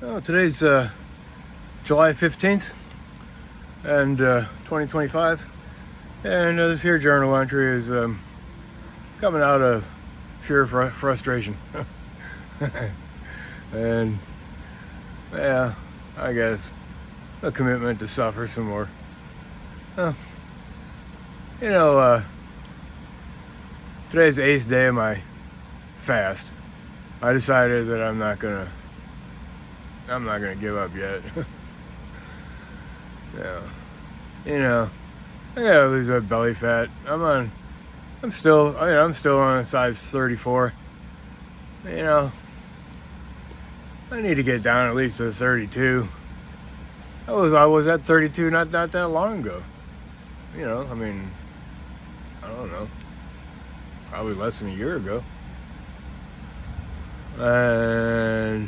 Oh, today's July 15th and 2025, and this here journal entry is coming out of pure frustration. And yeah, I guess a commitment to suffer some more. Uh, you know, today's the 8th day of my fast. I decided that I'm not gonna give up yet. Yeah, I gotta lose that belly fat. I'm still on a size 34. I need to get down at least to 32. I was at 32 not that long ago. I don't know, probably less than a year ago. And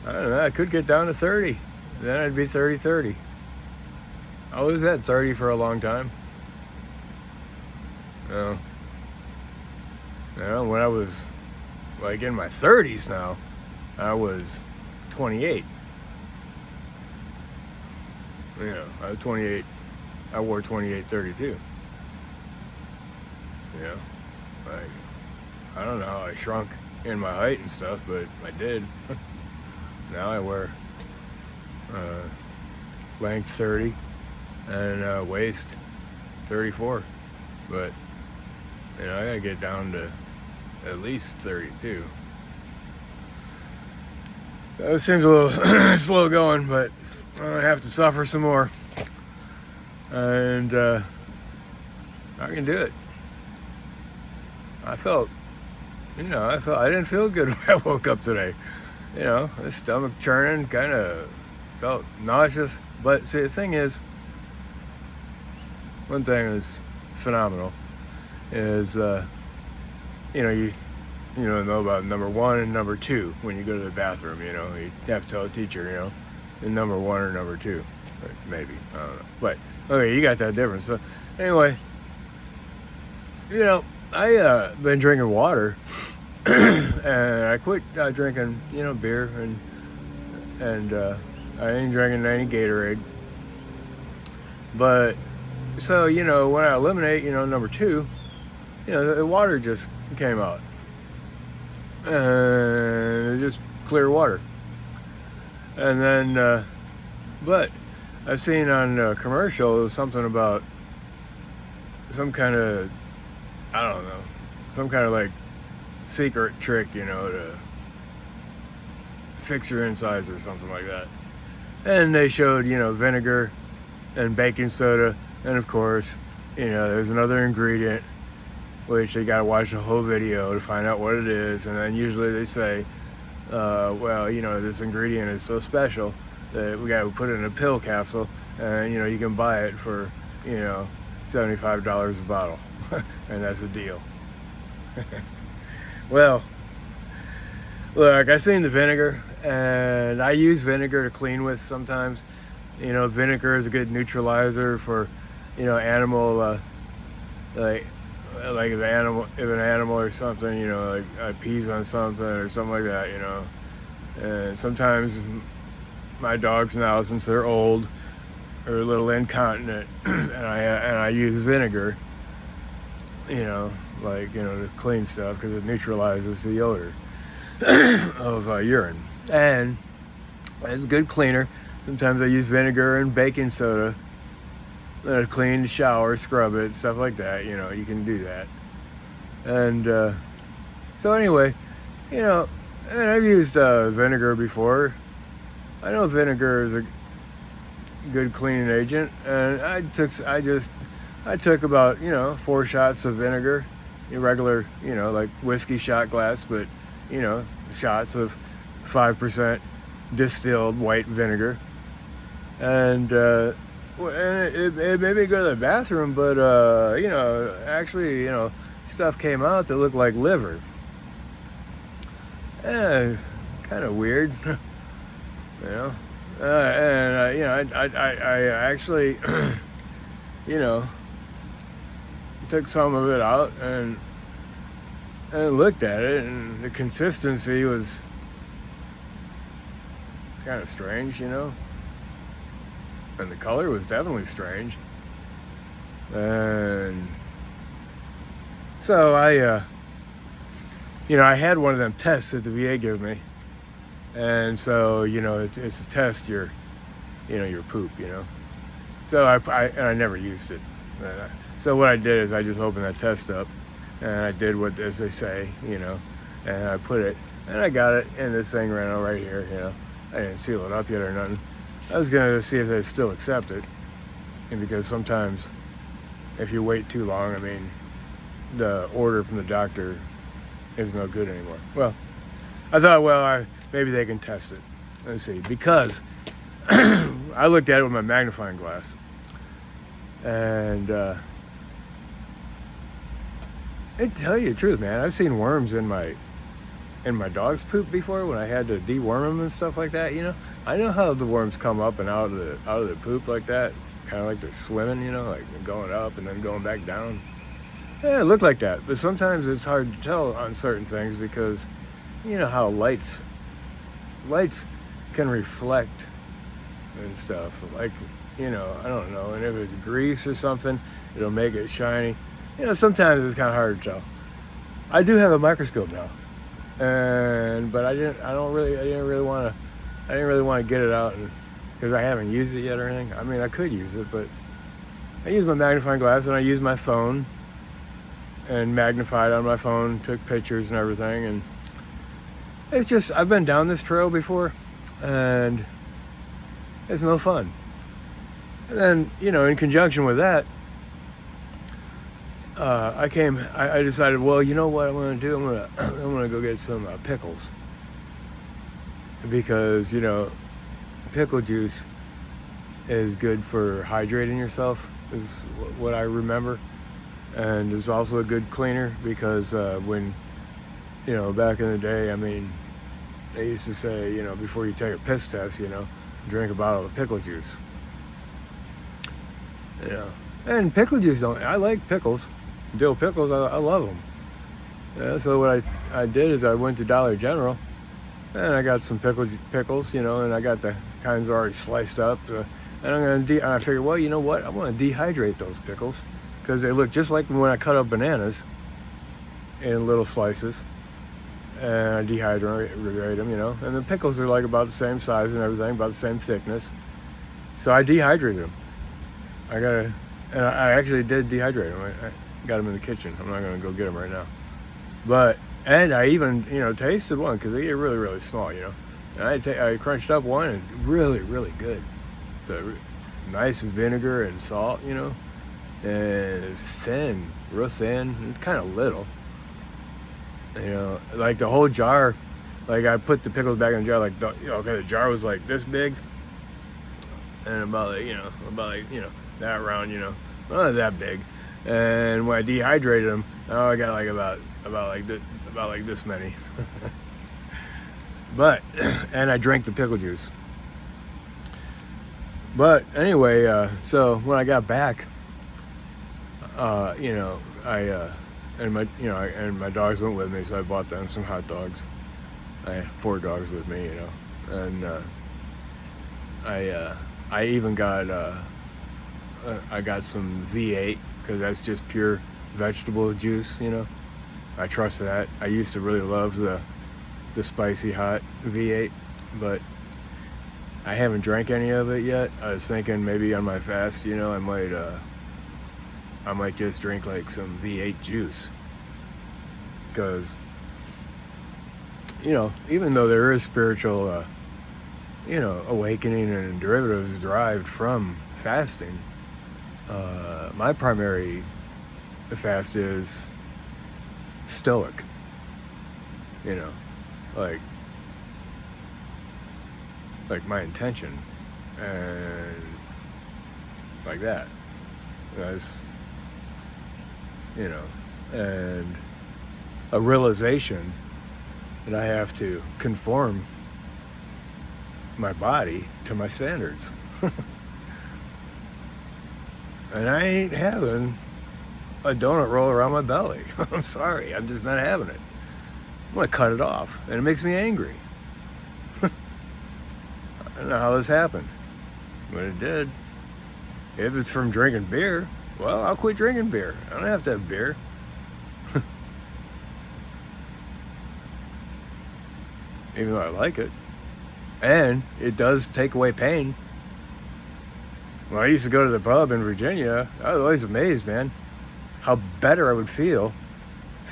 I don't know, I could get down to 30. Then I'd be 30. I was at 30 for a long time. When I was like in my 30s now, I was 28. I was 28. I wore 28-32. Like, I don't know how I shrunk in my height and stuff, but I did. Now I wear length 30 and waist 34, but I gotta get down to at least 32. So it seems a little slow going, but I have to suffer some more, and I can do it. I didn't feel good when I woke up today. The stomach churning, kind of felt nauseous. But see, the thing is, one thing is phenomenal is you know about number 1 and number 2 when you go to the bathroom. You have to tell a teacher, in number 1 or number 2, or maybe, I don't know. But okay, you got that difference. So anyway, I been drinking water. And I quit drinking, beer, and I ain't drinking any Gatorade. But so when I eliminate, number 2, the water just came out, and it's just clear water. And then, but I've seen on commercials something about some kind of, I don't know, some kind of like secret trick, to fix your insides or something like that. And they showed, vinegar and baking soda, and of course, there's another ingredient which they gotta watch the whole video to find out what it is. And then usually they say, this ingredient is so special that we gotta put it in a pill capsule, and you can buy it for $75 a bottle. And that's a deal. Well, look, I seen the vinegar, and I use vinegar to clean with sometimes. Vinegar is a good neutralizer for, animal, like if an animal or something, like pees on something or something like that, And sometimes my dogs now, since they're old, are a little incontinent, and I use vinegar, to clean stuff, because it neutralizes the odor of urine, and it's a good cleaner. Sometimes I use vinegar and baking soda to clean the shower, scrub it, stuff like that. You can do that. And so anyway, and I've used vinegar before. I know vinegar is a good cleaning agent, and I took about 4 shots of vinegar, irregular, like whiskey shot glass, but shots of 5% distilled white vinegar, and it made me go to the bathroom, but actually stuff came out that looked like liver. Kind of weird. I actually took some of it out and looked at it, and the consistency was kind of strange, you know. And the color was definitely strange. And so I had one of them tests that the VA gave me. And so, it's a test your poop, So I never used it. So what I did is I just opened that test up, and I did what, as they say, and I put it, and I got it, and this thing ran out right here, I didn't seal it up yet or nothing. I was gonna see if they still accept it, and because sometimes if you wait too long, the order from the doctor is no good anymore. Well, I thought, maybe they can test it. Let's see, because I looked at it with my magnifying glass, and I tell you the truth, man, I've seen worms in my dog's poop before when I had to deworm them and stuff like that. I know how the worms come up and out of the poop like that, kind of like they're swimming, like going up and then going back down. Yeah, it looked like that, but sometimes it's hard to tell on certain things because you know how lights can reflect and stuff, like, I don't know, and if it's grease or something, it'll make it shiny. Sometimes it's kind of hard to tell. I do have a microscope now, but I didn't really want to get it out, because I haven't used it yet or anything. I could use it, but I use my magnifying glass, and I use my phone and magnified on my phone, took pictures and everything, and it's just, I've been down this trail before, and it's no fun. And then, in conjunction with that, I decided, well, you know what I'm going to do? I'm going to go get some pickles, because, pickle juice is good for hydrating yourself, is what I remember. And it's also a good cleaner, because when, back in the day, they used to say, before you take a piss test, drink a bottle of pickle juice. And pickle juice, I like pickles. Dill pickles, I love them. Yeah, so what I did is I went to Dollar General, and I got some pickles, and I got the kinds already sliced up. And I figured, well, you know what? I want to dehydrate those pickles, because they look just like when I cut up bananas in little slices, and I dehydrate them, and the pickles are like about the same size and everything, about the same thickness. So I dehydrated them. And I actually did dehydrate them. I got them in the kitchen. I'm not going to go get them right now. And I even, tasted one, because they get really, really small, And I crunched up one, and really, really good. The nice vinegar and salt, and it's thin, real thin. It's kind of little. Like the whole jar, like I put the pickles back in the jar, like, the jar was like this big, and about that round, not that big. And when I dehydrated them, I got like about like this many. And I drank the pickle juice. But anyway, so when I got back, and my dogs went with me, so I bought them some hot dogs. I had 4 dogs with me, and I even got I got some V8, because that's just pure vegetable juice, I trust that. I used to really love the spicy hot V8, but I haven't drank any of it yet. I was thinking maybe on my fast, I might just drink like some V8 juice, because even though there is spiritual awakening and derivatives derived from fasting, my primary fast is stoic, like my intention, and like that. That's, and a realization that I have to conform my body to my standards. And I ain't having a donut roll around my belly. I'm sorry, I'm just not having it. I'm gonna cut it off, and it makes me angry. I don't know how this happened, but it did. If it's from drinking beer, well, I'll quit drinking beer. I don't have to have beer. Even though I like it. And it does take away pain. When I used to go to the pub in Virginia, I was always amazed, man, how better I would feel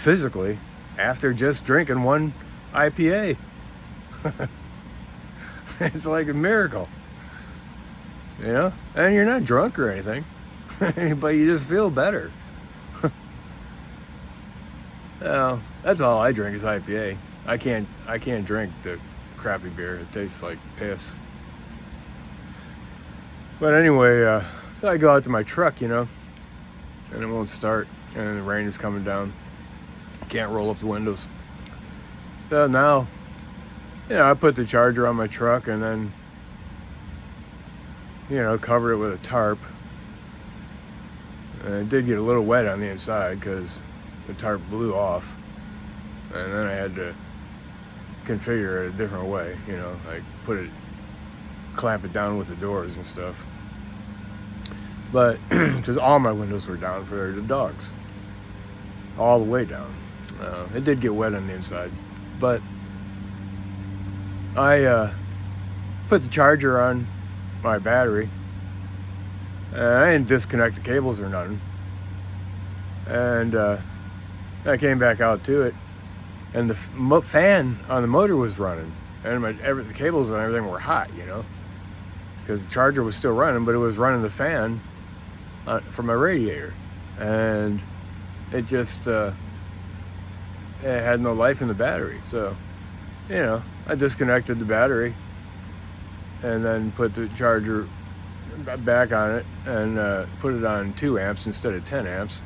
physically after just drinking one IPA. It's like a miracle, you know? And you're not drunk or anything, but you just feel better. Well, that's all I drink is IPA. I can't drink the crappy beer. It tastes like piss. But anyway, so I go out to my truck, you know, and it won't start, and the rain is coming down. Can't roll up the windows. So now, you know, I put the charger on my truck and then, you know, covered it with a tarp. And it did get a little wet on the inside because the tarp blew off. And then I had to configure it a different way, you know, like clamp it down with the doors and stuff. But because all my windows were down for the dogs, all the way down. It did get wet on the inside, but I put the charger on my battery, and I didn't disconnect the cables or nothing. And I came back out to it, and the fan on the motor was running, and the cables and everything were hot, you know, because the charger was still running, but it was running the fan from my radiator, and it just it had no life in the battery. So, you know, I disconnected the battery and then put the charger back on it and put it on 2 amps instead of 10 amps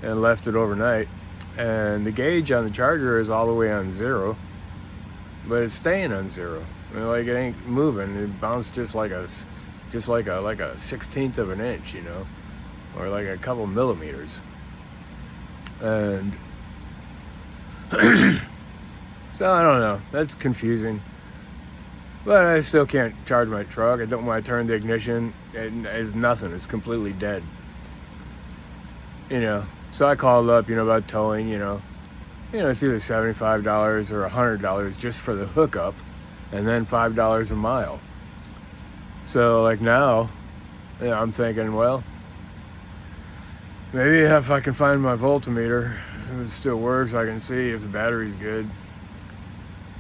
and left it overnight. And the gauge on the charger is all the way on 0, but it's staying on 0. I mean, like, it ain't moving. It bounced just like a 1/16 of an inch, you know, or like a couple millimeters. And so I don't know. That's confusing. But I still can't charge my truck. When I turn the ignition, it's nothing. It's completely dead. You know. So I called up, you know, about towing. You know, it's either $75 or $100 just for the hookup, and then $5 a mile. So like now, you know, I'm thinking, well, maybe if I can find my voltmeter, if it still works, I can see if the battery's good.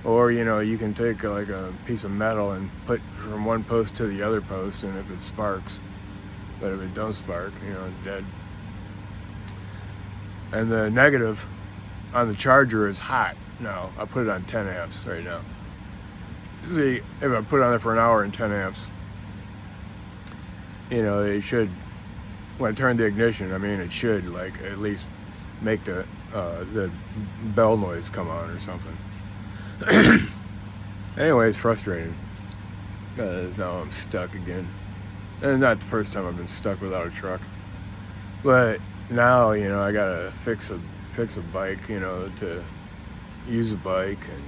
Or, you know, you can take like a piece of metal and put from one post to the other post, and if it sparks, but if it don't spark, you know, it's dead. And the negative on the charger is hot. No, I put it on 10 amps right now. See, if I put it on there for an hour and 10 amps, you know, it should, when I turn the ignition, I mean, it should like at least make the bell noise come on or something. Anyway, it's frustrating. Now I'm stuck again. And not the first time I've been stuck without a truck. But now, you know, I gotta fix a bike, you know, to use a bike, and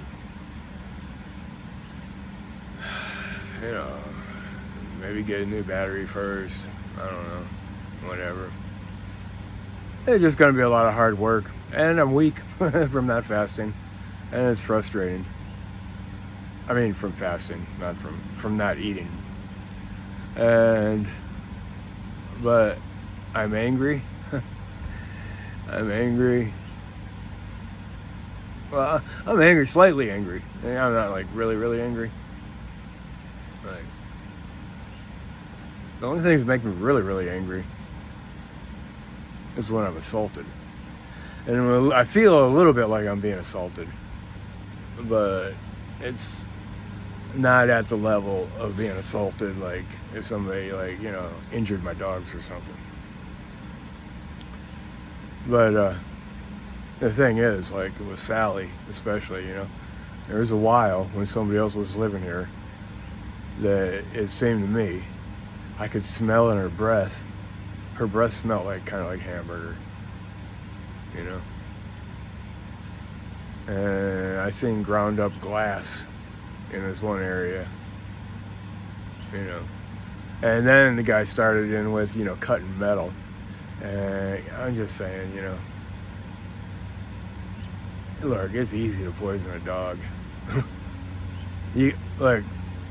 you know, maybe get a new battery first. I don't know, whatever. It's just gonna be a lot of hard work, and I'm weak from not fasting, and it's frustrating. I mean, from fasting, not from not eating. But I'm angry. I'm angry. Well, I'm angry, slightly angry. I'm not like really, really angry. Like, the only things that make me really, really angry is when I'm assaulted. And I feel a little bit like I'm being assaulted, but it's not at the level of being assaulted, like if somebody, like, you know, injured my dogs or something. But the thing is, like with Sally especially, you know, there was a while when somebody else was living here that it seemed to me I could smell in her breath. Her breath smelled like kind of like hamburger, you know. And I seen ground up glass in this one area, you know. And then the guy started in with, you know, cutting metal. And I'm just saying, you know, look, it's easy to poison a dog. You like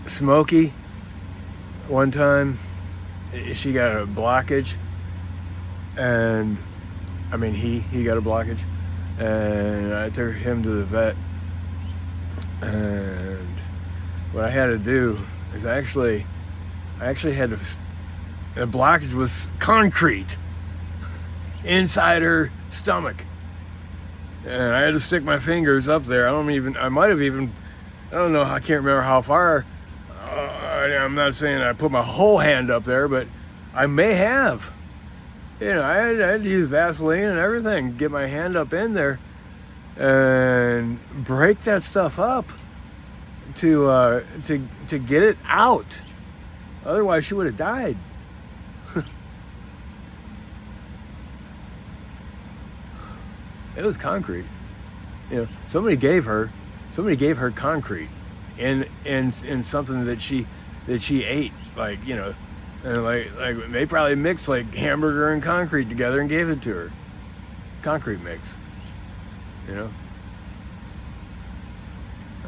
Smokey, one time she got a blockage, and I mean he got a blockage, and I took him to the vet, and what I had to do is I actually had to, the blockage was concrete inside her stomach, and I had to stick my fingers up there. I don't know, I can't remember how far. I'm not saying I put my whole hand up there, but I may have. You know, I had to use Vaseline and everything, get my hand up in there and break that stuff up to get it out. Otherwise, she would have died. It was concrete. You know, somebody gave her concrete in something that she ate, like, you know, and like they probably mixed like hamburger and concrete together and gave it to her. Concrete mix, you know.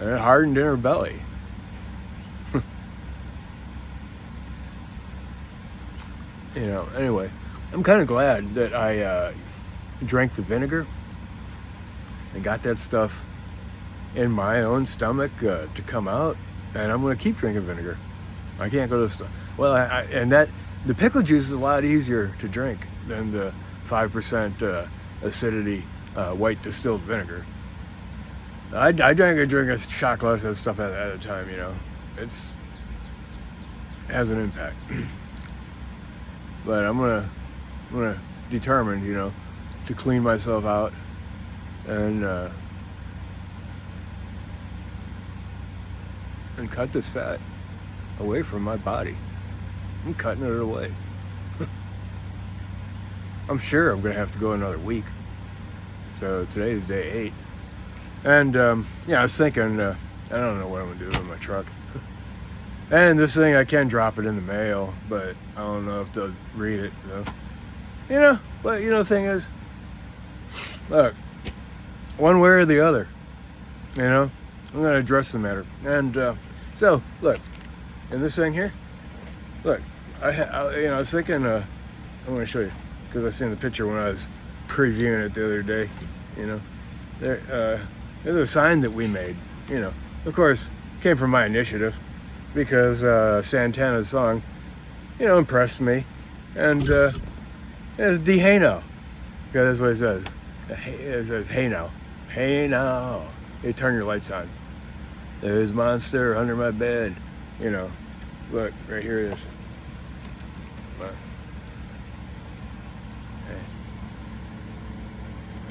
And it hardened in her belly. You know, anyway, I'm kind of glad that I drank the vinegar and got that stuff in my own stomach to come out, and I'm going to keep drinking vinegar. I can't go to the well, and that the pickle juice is a lot easier to drink than the 5% acidity white distilled vinegar. I drink a shot glass of that stuff at a time. You know, it has an impact. But I'm gonna determine, you know, to clean myself out and cut this fat away from my body. I'm cutting it away. I'm sure I'm gonna have to go another week. So today is day 8, and yeah, I was thinking I don't know what I'm gonna do with my truck. And this thing, I can drop it in the mail, but I don't know if they'll read it. So. You know, but you know, the thing is, look, one way or the other, you know, I'm gonna address the matter. And so, look, in this thing here, look, I was thinking, I'm gonna show you, because I seen the picture when I was previewing it the other day. You know, there's a sign that we made. You know, of course, came from my initiative, because Santana's song, you know, impressed me, and it's "D Hey Now," because that's what it says. It says "Hey now, hey now." You turn your lights on. There's a monster under my bed. You know, look right here it is. Look. Hey.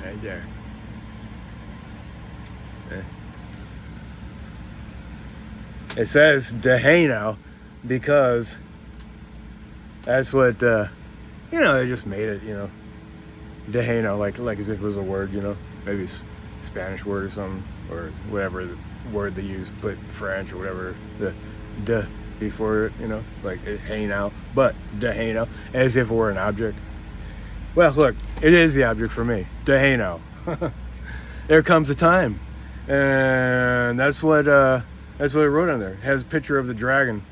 Right there. Hey. It says "Hey now" because that's what you know. They just made it, you know. "Hey now," like as if it was a word, you know. Maybe it's a Spanish word or something, or whatever the word they use, put French or whatever the "de" before it, you know, like "hey now," but "hey now" as if it were an object. Well, look, it is the object for me. "Hey now." There comes a time, and that's what it wrote on there. It has a picture of the dragon.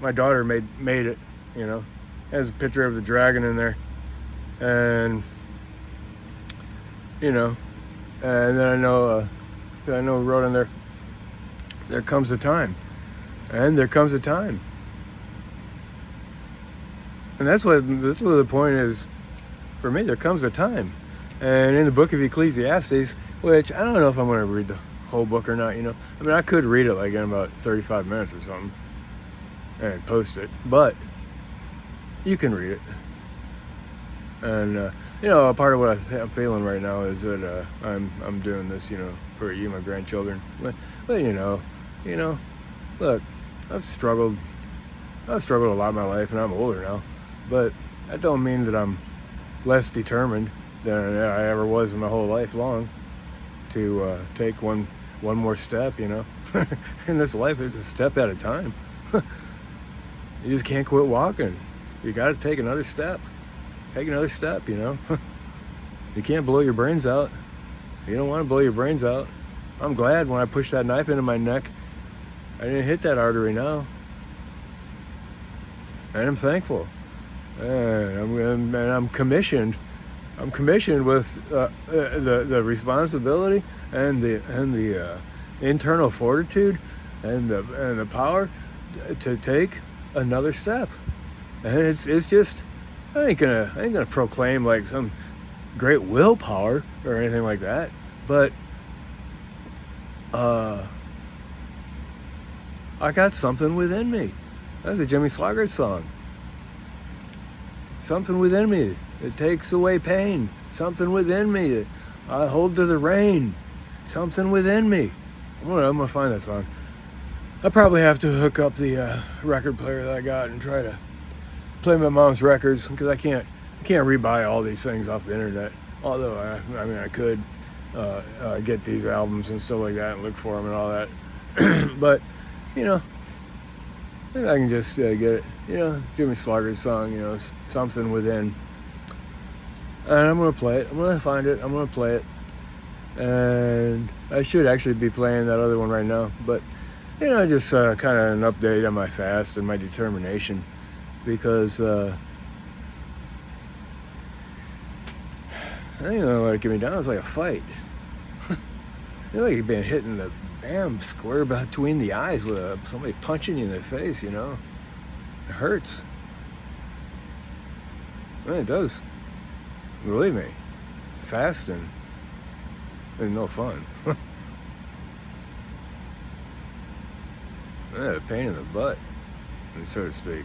My daughter made it, you know. It has a picture of the dragon in there. And, you know, and then I know it wrote on there, there comes a time. And there comes a time. And that's what the point is for me. There comes a time. And in the book of Ecclesiastes, which I don't know if I'm going to read the whole book or not, you know. I mean, I could read it like in about 35 minutes or something and post it, but you can read it. And you know, a part of what I'm feeling right now is that I'm doing this, you know, for you, my grandchildren. But you know, look, I've struggled a lot in my life, and I'm older now, but that don't mean that I'm less determined than I ever was in my whole life long to take one more step, you know. In this life, it's a step at a time. You just can't quit walking. You got to take another step. Take another step, you know. You can't blow your brains out. You don't want to blow your brains out. I'm glad when I pushed that knife into my neck, I didn't hit that artery now. And I'm thankful. And I'm commissioned. I'm commissioned with the responsibility and the internal fortitude and the power to take another step. And it's just, I ain't gonna proclaim like some great willpower or anything like that, but I got something within me. That's a Jimmy Swaggart song. Something within me that takes away pain. Something within me that I hold to the rein. Something within me. I'm gonna find that song. I probably have to hook up the record player that I got and try to play my mom's records, because I can't rebuy all these things off the internet. Although I mean I could get these albums and stuff like that and look for them and all that. But you know, maybe I can just get it. You know, Jimmy Swaggart song. You know, something within. And I'm gonna play it. I'm gonna find it. I'm gonna play it. And I should actually be playing that other one right now, but you know, just kind of an update on my fast and my determination, because I ain't gonna let it get me down. It's like a fight. It's like you've been hitting the square between the eyes with somebody punching you in the face. You know, it hurts. Well, it does. Believe me, fasting is no fun. A pain in the butt, so to speak.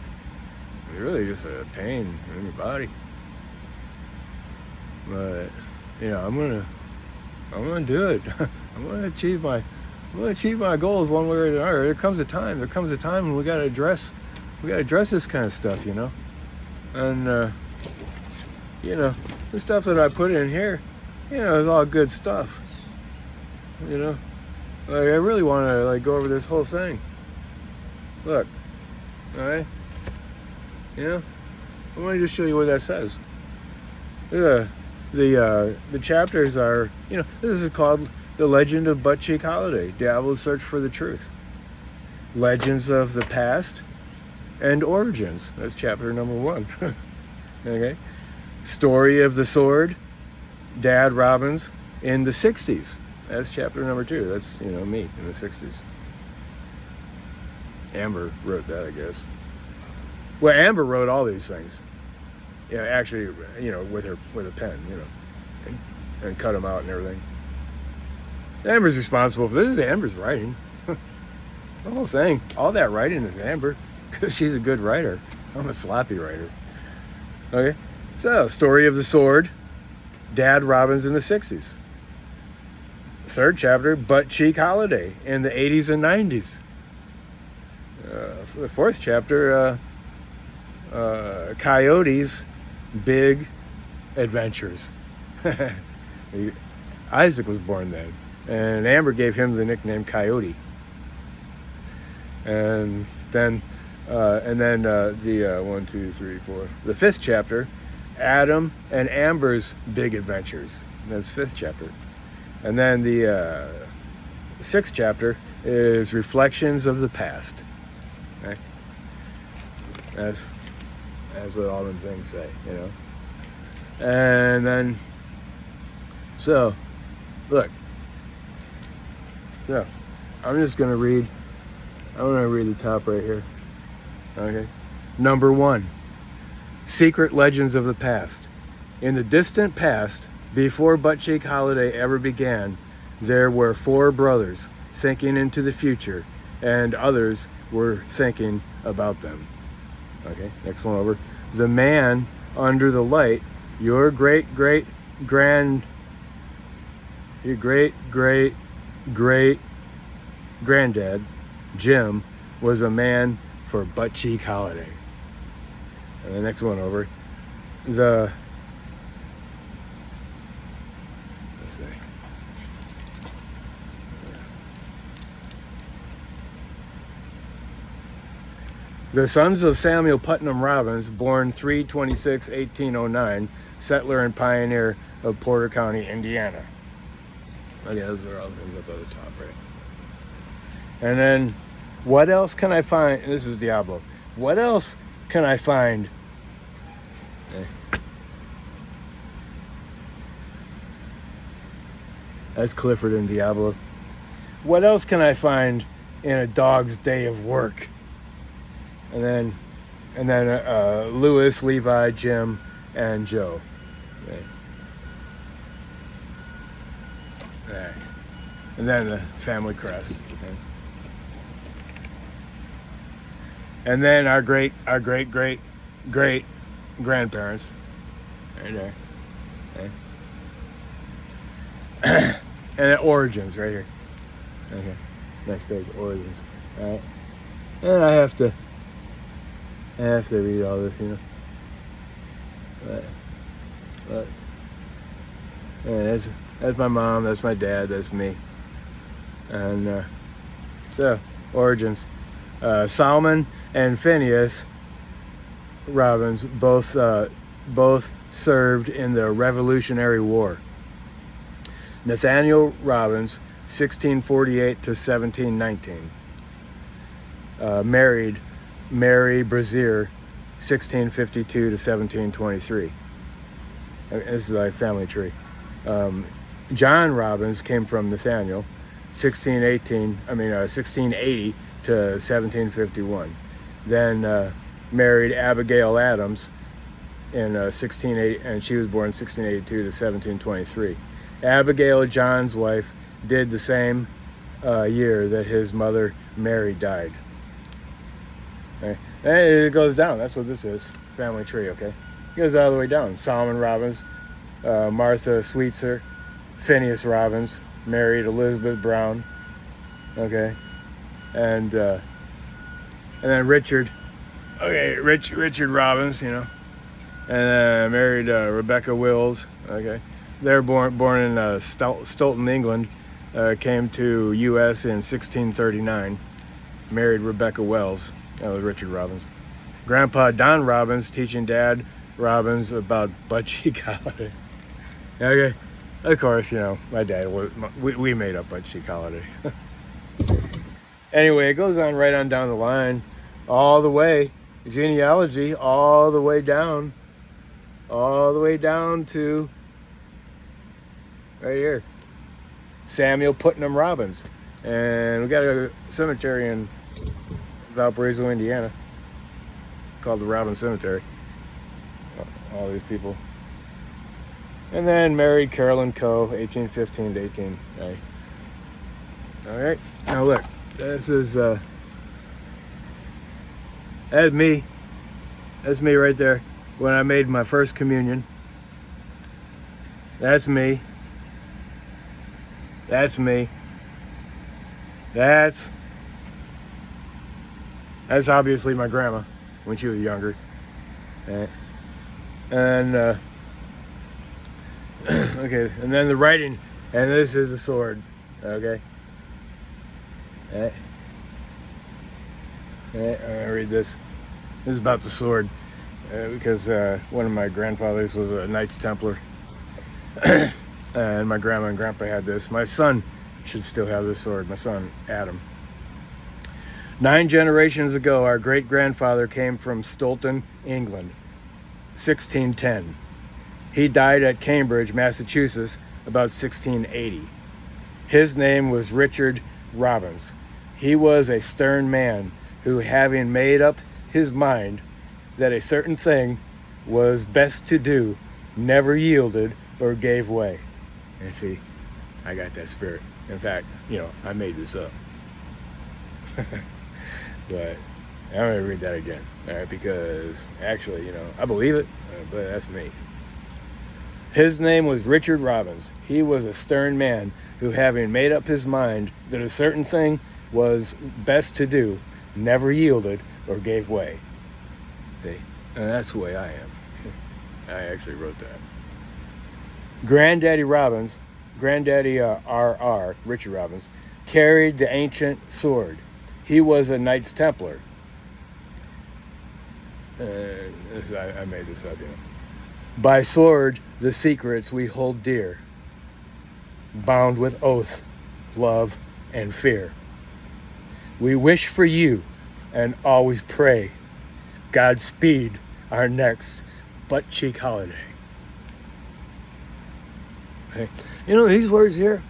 It's really just a pain in your body. But you know, I'm gonna do it. I'm gonna achieve my goals one way or another. There comes a time when we gotta address this kind of stuff, you know. And you know, the stuff that I put in here, you know, is all good stuff. You know, like, I really want to like go over this whole thing. Look, all right. You know, I want to just show you what that says. The chapters are, you know, this is called The Legend of Butt Cheek Holiday, Diablo's Search for the Truth. Legends of the Past and Origins. That's chapter number 1. Okay. Story of the Sword, Dad Robbins in the 60s. That's chapter number 2. That's, you know, me in the 60s. Amber wrote that, I guess. Well, Amber wrote all these things. Yeah, actually, you know, with a pen, you know, and cut them out and everything. Amber's responsible for this. Is Amber's writing. The whole thing, all that writing is Amber, because she's a good writer. I'm a sloppy writer. Okay, so Story of the Sword, Dad Robbins in the 60s. 3rd chapter, Butt Cheek Holiday in the 80s and 90s. The 4th chapter, Coyote's Big Adventures. Isaac was born then, and Amber gave him the nickname Coyote. And then the 1, 2, 3, 4. The 5th chapter, Adam and Amber's Big Adventures. That's 5th chapter. And then the 6th chapter is Reflections of the Past. Okay? That's what all them things say, you know. And then, so, look. So, I'm just gonna read. I'm gonna read the top right here. Okay. Number 1. Secret Legends of the Past. In the distant past, before Butt Cheek Holiday ever began, there were 4 brothers thinking into the future, and others were thinking about them. Okay, next one over. The man under the light, your great granddad, Jim, was a man for Butt Cheek Holiday. And the next one over. Let's see. The sons of Samuel Putnam Robbins, born 3/26/1809, settler and pioneer of Porter County, Indiana. Okay, those are all things up at the top, right? And then, what else can I find? This is Diablo. What else can I find? That's Clifford and Diablo. What else can I find in a dog's day of work? And then Lewis, Levi, Jim, and Joe. Okay. Right. And then the family crest. Okay. And then our great grandparents. Right there. Okay. And the origins right here. Okay. Next page, origins. All right. And I have to read all this, you know. But yeah, that's my mom, that's my dad, that's me. And so origins. Solomon and Phineas Robbins both served in the Revolutionary War. Nathaniel Robbins, 1648 to 1719. Married Mary Brazier, 1652 to 1723. This is like family tree. John Robbins came from Nathaniel, 1680 to 1751. Then married Abigail Adams in 1680, and she was born 1682 to 1723. Abigail, John's wife, did the same year that his mother Mary died. Okay. And it goes down. That's what this is. Family tree, okay? It goes all the way down. Solomon Robbins, Martha Sweetser, Phineas Robbins, married Elizabeth Brown, okay? And then Richard Robbins, you know, and married Rebecca Wills, okay? They're born in Stoughton, England, came to U.S. in 1639, married Rebecca Wells. That was Richard Robbins. Grandpa Don Robbins teaching Dad Robbins about butt cheek holiday. Okay, of course, you know, my dad, we made up butt cheek holiday. Anyway, it goes on right on down the line, all the way, genealogy, all the way down to right here, Samuel Putnam Robbins. And we got a cemetery in Valparaiso, Indiana, called the Robbins Cemetery. All these people. And then married Carolyn Coe, 1815 to 1890. All right, now look, this is that's me right there when I made my first communion. That's me. That's obviously my grandma when she was younger. And okay, and then the writing, and this is a sword, okay? I'm gonna read this. This is about the sword, because one of my grandfathers was a Knights Templar, and my grandma and grandpa had this. My son should still have this sword, my son Adam. 9 generations ago, our great-grandfather came from Stoughton, England, 1610. He died at Cambridge, Massachusetts, about 1680. His name was Richard Robbins. He was a stern man who, having made up his mind that a certain thing was best to do, never yielded or gave way. And see, I got that spirit. In fact, you know, I made this up. But I'm going to read that again, all right, because actually, you know, I believe it, but that's me. His name was Richard Robbins. He was a stern man who, having made up his mind that a certain thing was best to do, never yielded or gave way. See, and that's the way I am. I actually wrote that. Granddaddy Robbins, Granddaddy R.R., Richard Robbins, carried the ancient sword. He was a Knights Templar. And this, I made this up, you know. By sword, the secrets we hold dear, bound with oath, love, and fear. We wish for you and always pray Godspeed our next butt cheek holiday. Okay. You know, these words here,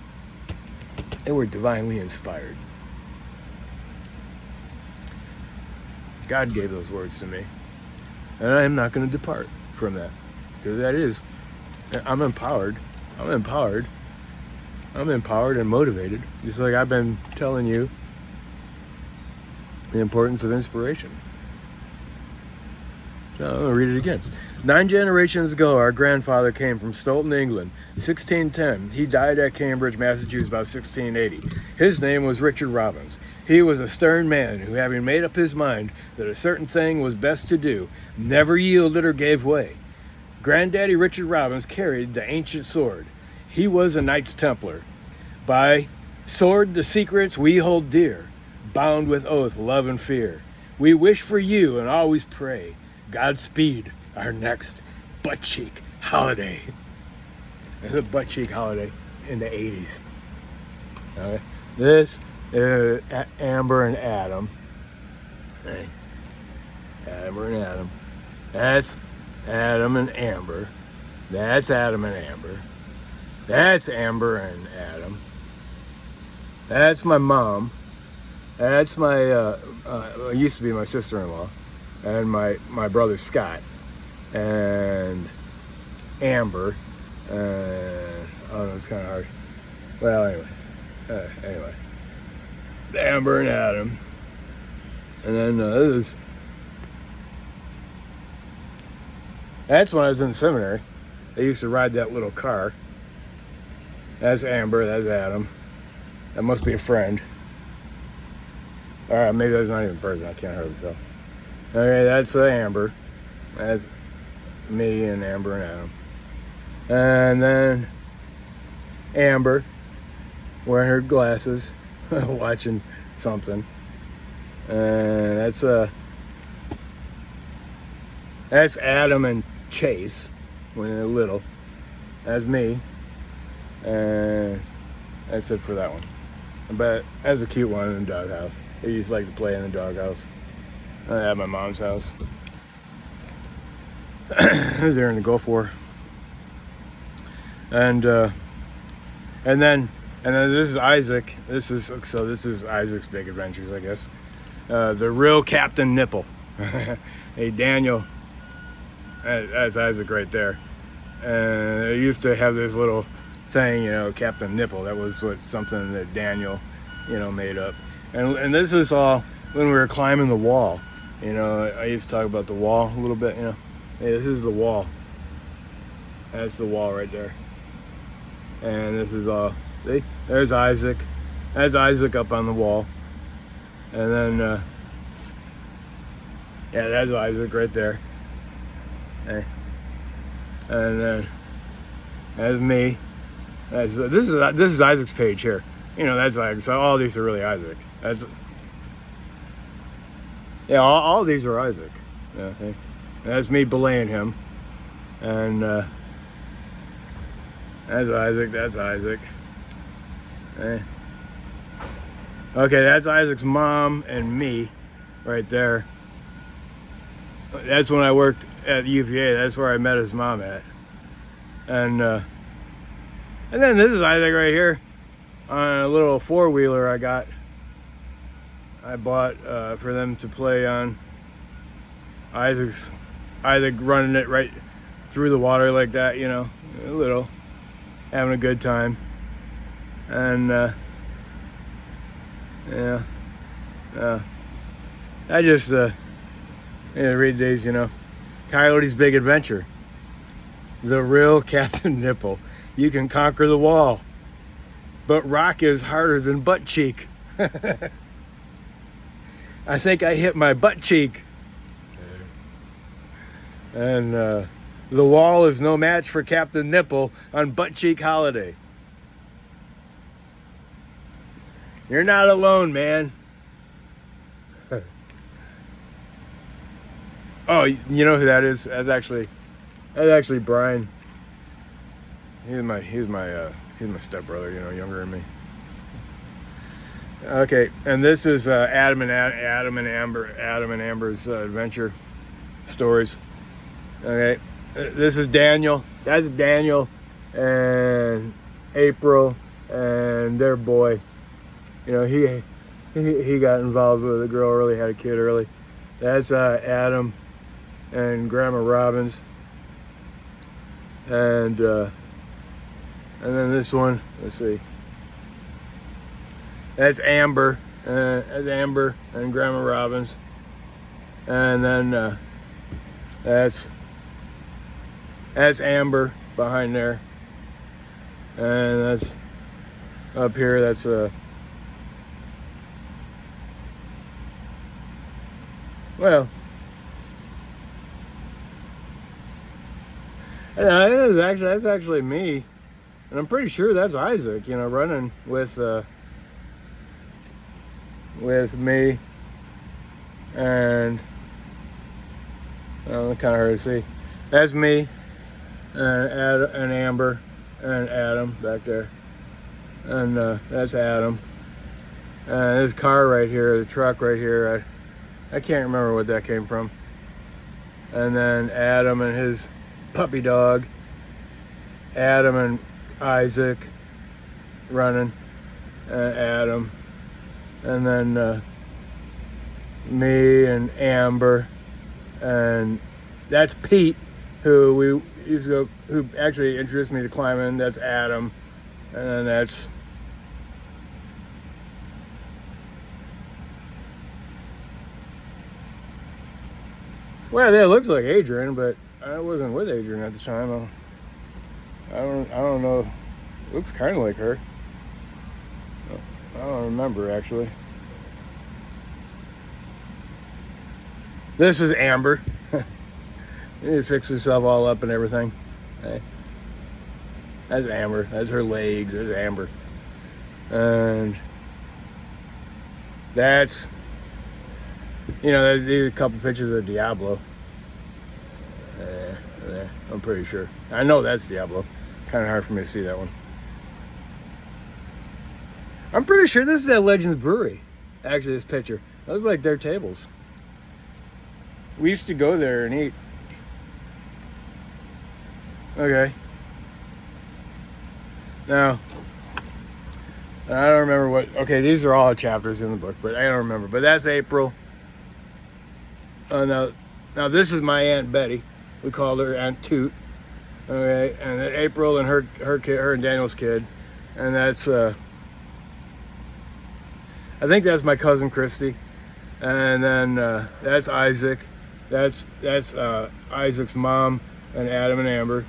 they were divinely inspired. God gave those words to me. And I am not going to depart from that. Because that is, I'm empowered. I'm empowered and motivated. Just like I've been telling you the importance of inspiration. So I'm going to read it again. 9 generations ago, our grandfather came from Stoughton, England, 1610. He died at Cambridge, Massachusetts, about 1680. His name was Richard Robbins. He was a stern man who, having made up his mind that a certain thing was best to do, never yielded or gave way. Granddaddy Richard Robbins carried the ancient sword. He was a Knights Templar. By sword, the secrets we hold dear, bound with oath, love, and fear. We wish for you and always pray Godspeed our next butt cheek holiday. It's a butt cheek holiday in the 80s. Okay. This is Amber and Adam. Hey. Amber and Adam. That's Adam and Amber. That's Adam and Amber. That's Amber and Adam. That's my mom. That's my, used to be my sister-in-law. And my brother Scott. And Amber. And, oh, it's kind of hard. Well, anyway. Amber and Adam. And then this. That's when I was in seminary. I used to ride that little car. That's Amber, that's Adam. That must be a friend. Alright, maybe that's not even a person, I can't hardly tell. Okay, that's Amber. That's me and Amber and Adam. And then Amber, wearing her glasses, watching something. And that's Adam and Chase when they're little. That's me. And that's it for that one. But that's a cute one in the doghouse. I used to like to play in the doghouse. At my mom's house. I was there in the Gulf War. And then this is Isaac. This is Isaac's Big Adventures, I guess. The real Captain Nipple. Hey, Daniel. That's Isaac right there. And I used to have this little thing, you know, Captain Nipple. That was something that Daniel, you know, made up. And this is all when we were climbing the wall. You know, I used to talk about the wall a little bit, you know. Hey, this is the wall. That's the wall right there. And this is all, see? There's Isaac. That's Isaac up on the wall. And then, yeah, that's Isaac right there. Hey. And then, that's me. This is Isaac's page here. You know, that's Isaac. So all these are really Isaac. Yeah, all these are Isaac. Yeah, okay. That's me belaying him. And that's Isaac, that's Isaac. Okay. Okay, that's Isaac's mom and me right there. That's when I worked at UVA. That's where I met his mom at. And then this is Isaac right here on a little four-wheeler I bought for them to play on. Isaac running it right through the water like that, you know, a little, having a good time. And yeah, I just read these, you know. Coyote's Big Adventure. The real Captain Nipple. You can conquer the wall, but rock is harder than butt cheek. I think I hit my butt cheek. And the wall is no match for Captain Nipple on butt cheek holiday. You're not alone, man. Oh, you know who that is? That's actually Brian. He's my stepbrother, younger than me. Okay, and this is Adam and Amber's adventure stories. Okay, this is Daniel. That's Daniel and April and their boy. He got involved with a girl early, had a kid early. That's Adam and Grandma Robbins, and then this one. Let's see. That's Amber. That's Amber and Grandma Robbins, and then that's Amber behind there, and that's up here. That's well, that's actually me, and I'm pretty sure that's Isaac. Running with me, and kind of hard to see. That's me, and Amber, and Adam back there, and that's Adam. And this car right here, the truck right here, I can't remember what that came from. And then Adam and his puppy dog, Adam and Isaac running, Adam, and then me and Amber, and that's Pete, who actually introduced me to climbing. That's Adam, and then that's well, that looks like Adrian, but I wasn't with Adrian at the time. I don't know. It looks kind of like her. I don't remember actually. This is Amber. She fixed herself all up and everything. Hey. That's Amber. That's her legs. That's Amber. And that's, these are a couple pictures of Diablo. There. I'm pretty sure. I know that's Diablo. Kind of hard for me to see that one. I'm pretty sure this is at Legends Brewery. Actually, this picture. Those like their tables. We used to go there and eat. Okay. Now, I don't remember what. Okay, these are all chapters in the book, but I don't remember. But that's April. Now this is my Aunt Betty. We called her Aunt Toot. Okay, and April and her kid, her and Daniel's kid, and that's I think that's my cousin Christy, and then that's Isaac. That's Isaac's mom and Adam and Amber,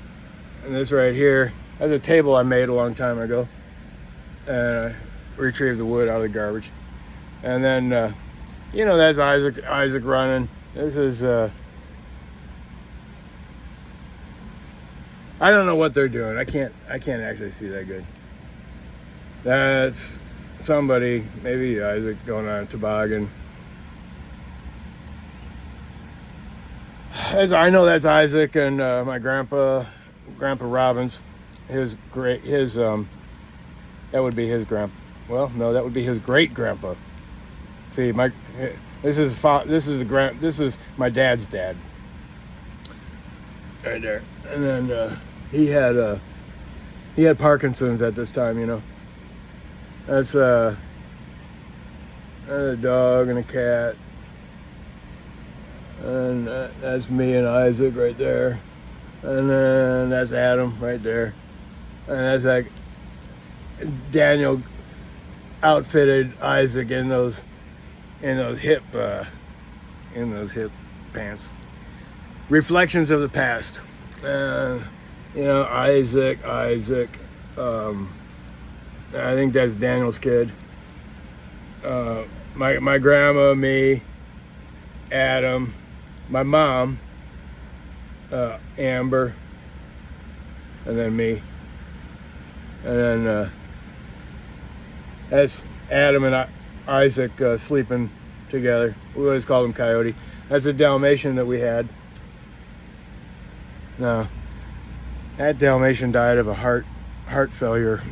and this right here, that's a table I made a long time ago, and I retrieved the wood out of the garbage, and then that's Isaac running. This is I don't know what they're doing. I can't actually see that good. That's somebody, maybe Isaac, going on a toboggan. As I know, that's Isaac and my Grandpa Robbins. That would be his grandpa. Well, no, that would be his great grandpa. See, this is my dad's dad. Right there, and then he had Parkinson's at this time. That's a dog and a cat, and that's me and Isaac right there, and then that's Adam right there, and that's like Daniel outfitted Isaac in those hip pants. Reflections of the past. Isaac. I think that's Daniel's kid. My grandma, me, Adam, my mom, Amber, and then me. And then that's Adam and Isaac sleeping together. We always called him Coyote. That's a Dalmatian that we had. No, that Dalmatian died of a heart failure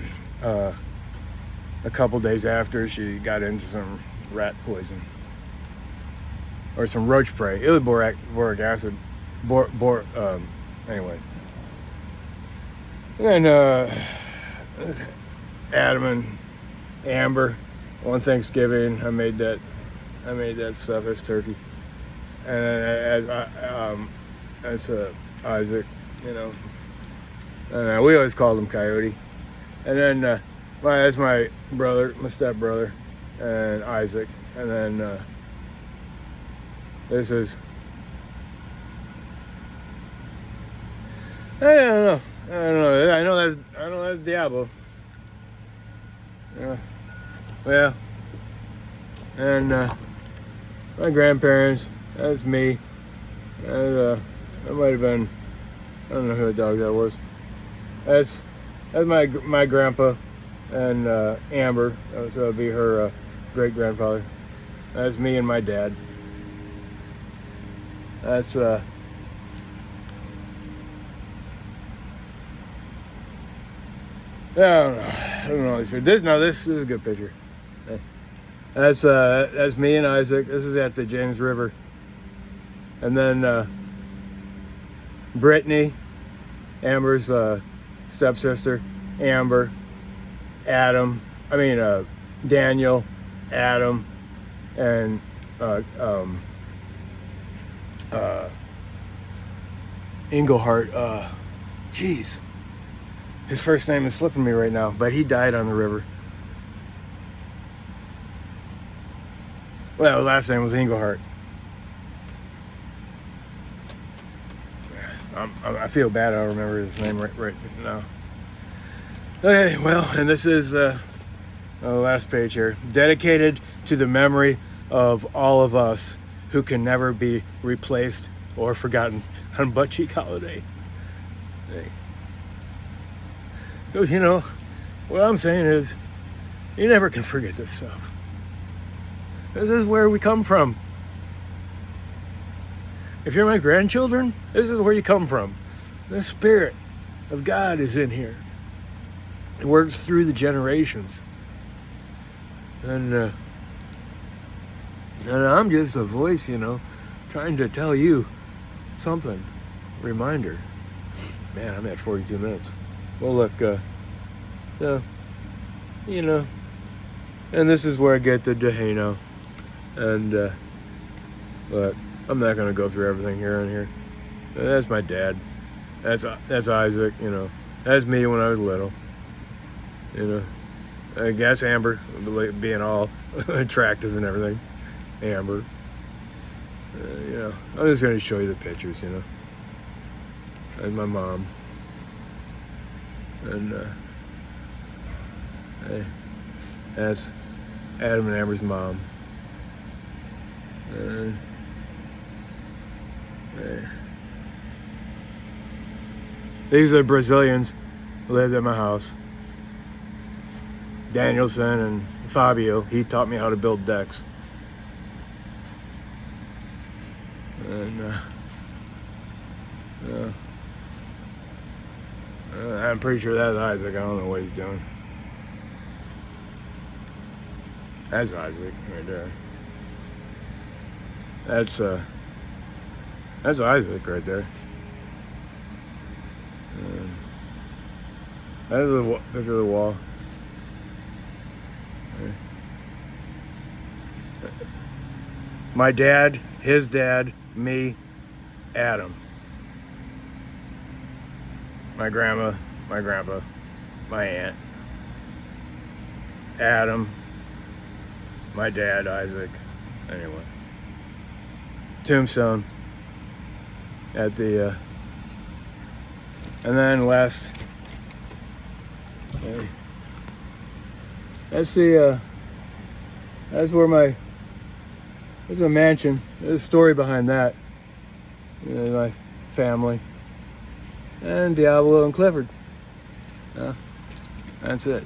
a couple days after she got into some rat poison or some roach prey. It was boric acid. Anyway. And then Adam and Amber on Thanksgiving, I made that stuff as turkey, and as Isaac, you know, and we always called him Coyote. And then that's my brother, my stepbrother, and Isaac. And then this is, I don't know. I know that's Diablo. Yeah. Well, and my grandparents, that's me. That might have been, I don't know who the dog that was. That's my grandpa and Amber, so it'd be her great grandfather. That's me and my dad. That's I don't know. This is a good picture. That's me and Isaac. This is at the James River. And then Brittany, Amber's stepsister, Amber, Daniel, Adam, and Englehart. Jeez. His first name is slipping me right now, but he died on the river. Well, his last name was Englehart. I feel bad I don't remember his name right now. Okay, well, and this is the last page here. Dedicated to the memory of all of us who can never be replaced or forgotten on Butt Cheek Holiday. Hey. Because, you know, what I'm saying is, you never can forget this stuff. This is where we come from. If you're my grandchildren, this is where you come from. The Spirit of God is in here. It works through the generations. And I'm just a voice, you know, trying to tell you something. Reminder. Man, I'm at 42 minutes. Well, look, you know, and this is where I get the Dehano. And, but I'm not going to go through everything here and here. That's my dad. That's Isaac, you know. That's me when I was little. You know. I guess Amber, being all attractive and everything. Amber. You know, I'm just going to show you the pictures, you know. And my mom. And, hey, that's Adam and Amber's mom. And, hey. These are Brazilians who lived at my house. Danielson and Fabio, he taught me how to build decks. And, I'm pretty sure that's Isaac. I don't know what he's doing. That's Isaac right there. That's Isaac right there. That's a picture of the wall. My dad, his dad, me, Adam. My grandma, my grandpa, my aunt, Adam, my dad, Isaac. Anyway, tombstone at the, and then last, that's the, that's where there's a mansion. There's a story behind that. You know, my family. And Diablo and Clifford. That's it.